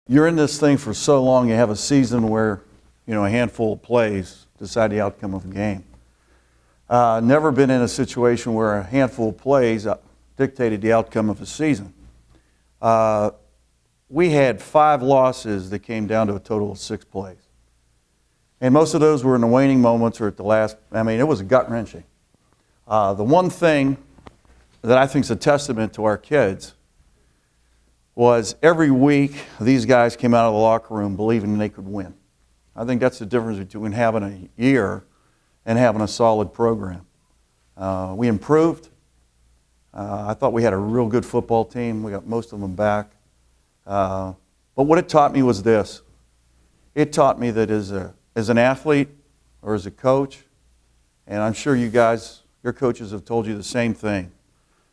you're in this thing for so long, you have a season where, a handful of plays decide the outcome of a game. Never been in a situation where a handful of plays dictated the outcome of a season. We had 5 losses that came down to a total of 6 plays. And most of those were in the waning moments or at the last. It was gut-wrenching. The one thing that I think is a testament to our kids was every week these guys came out of the locker room believing they could win. I think that's the difference between having a year and having a solid program. We improved. I thought we had a real good football team. We got most of them back. But what it taught me was this. It taught me that as an athlete or as a coach, and I'm sure you guys, your coaches have told you the same thing,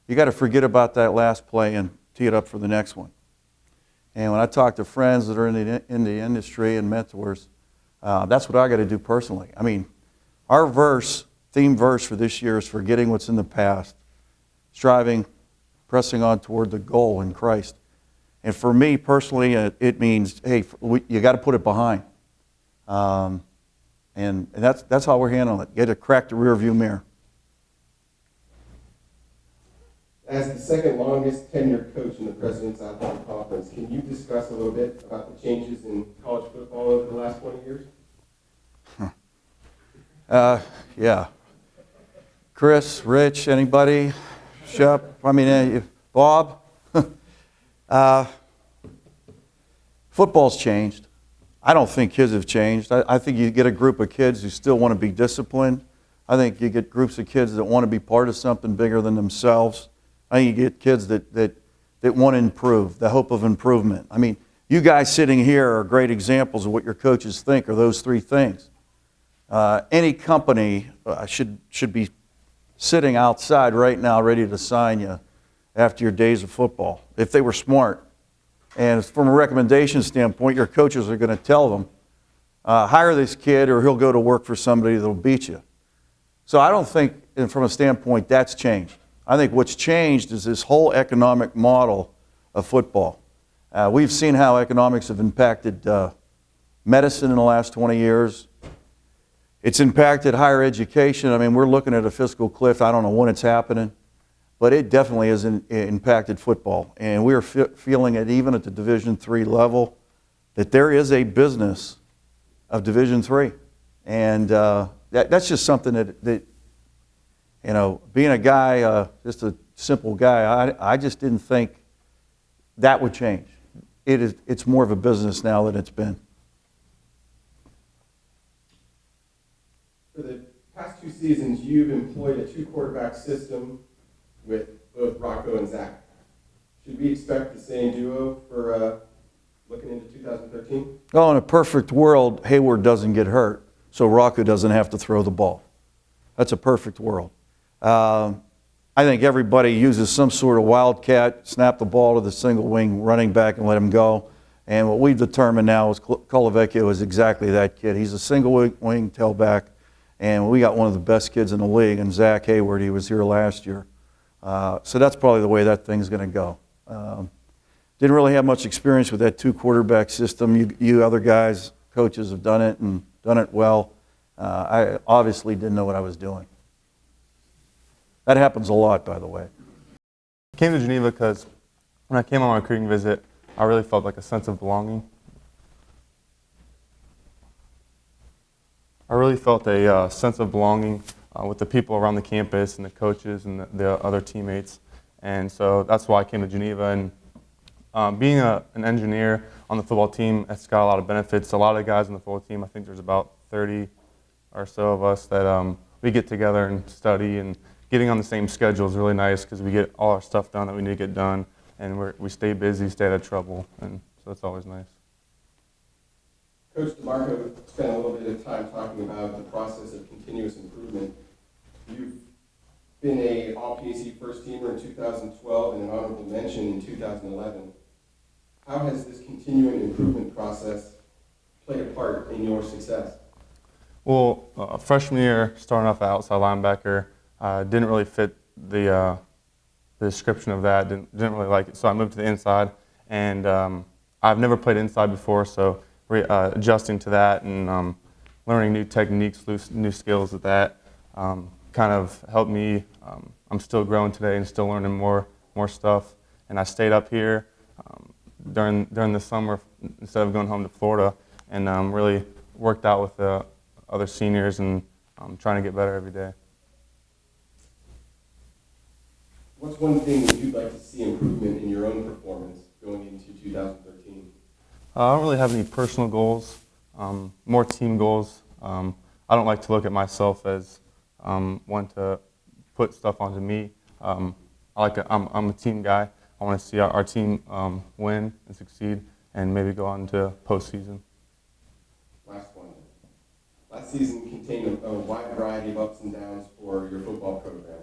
you got to forget about that last play and tee it up for the next one. And when I talk to friends that are in the industry and mentors, that's what I got to do personally. Our theme verse for this year is forgetting what's in the past, striving, pressing on toward the goal in Christ. And for me personally, it means, hey, you got to put it behind. And that's how we're handling it. You got to crack the rear view mirror. As the second longest tenured coach in the President's Athletic Conference, can you discuss a little bit about the changes in college football over the last 20 years? Yeah. Chris, Rich, anybody? Shep, Bob? Football's changed. I don't think kids have changed. I think you get a group of kids who still want to be disciplined. I think you get groups of kids that want to be part of something bigger than themselves. I think you get kids that want to improve, the hope of improvement. You guys sitting here are great examples of what your coaches think are those 3 things. Any company should be sitting outside right now ready to sign you after your days of football, if they were smart. And from a recommendation standpoint, your coaches are going to tell them, hire this kid or he'll go to work for somebody that'll beat you. So I don't think, and from a standpoint, that's changed. I think what's changed is this whole economic model of football. We've seen how economics have impacted medicine in the last 20 years. It's impacted higher education. We're looking at a fiscal cliff. I don't know when it's happening, but it definitely has impacted football. And we're feeling it even at the Division III level, that there is a business of Division III. And that's just something that being a guy, just a simple guy, I just didn't think that would change. It's more of a business now than it's been. For the past 2 seasons, you've employed a 2-quarterback system with both Rocco and Zach. Should we expect the same duo for looking into 2013? Well, in a perfect world, Hayward doesn't get hurt, so Rocco doesn't have to throw the ball. That's a perfect world. I think everybody uses some sort of wildcat, snap the ball to the single wing running back and let him go. And what we've determined now is Colavecchio is exactly that kid. He's a single wing tailback, and we got one of the best kids in the league, and Zach Hayward, he was here last year. So that's probably the way that thing's going to go. Didn't really have much experience with that 2-quarterback system. You other guys, coaches, have done it and done it well. I obviously didn't know what I was doing. That happens a lot, by the way. I came to Geneva because when I came on my recruiting visit, I really felt like a sense of belonging. I really felt a sense of belonging with the people around the campus and the coaches and the other teammates. And so that's why I came to Geneva. And being an engineer on the football team, it's got a lot of benefits. A lot of guys on the football team, I think there's about 30 or so of us that we get together and study, and getting on the same schedule is really nice because we get all our stuff done that we need to get done, and we stay busy, stay out of trouble, and so it's always nice. Coach DeMarco spent a little bit of time talking about the process of continuous improvement. You've been an All-PAC first teamer in 2012 and an honorable mention in 2011. How has this continuing improvement process played a part in your success? Well, freshman year, starting off at outside linebacker, didn't really fit the description of that. Didn't really like it, so I moved to the inside, and I've never played inside before, so adjusting to that and learning new techniques, new skills with that kind of helped me. I'm still growing today and still learning more stuff. And I stayed up here during the summer instead of going home to Florida, and really worked out with the other seniors and trying to get better every day. What's one thing that you'd like to see improvement in your own performance going into 2013? I don't really have any personal goals, more team goals. I don't like to look at myself as one to put stuff onto me. I'm a team guy. I want to see our team win and succeed and maybe go on to postseason. Last one. Last season contained a wide variety of ups and downs for your football program.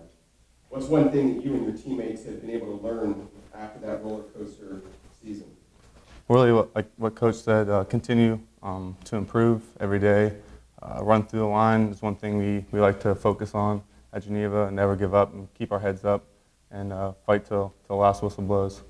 What's one thing that you and your teammates have been able to learn after that roller coaster season? Really, like what Coach said, continue to improve every day. Run through the line is one thing we like to focus on at Geneva, and never give up and keep our heads up and fight till the last whistle blows.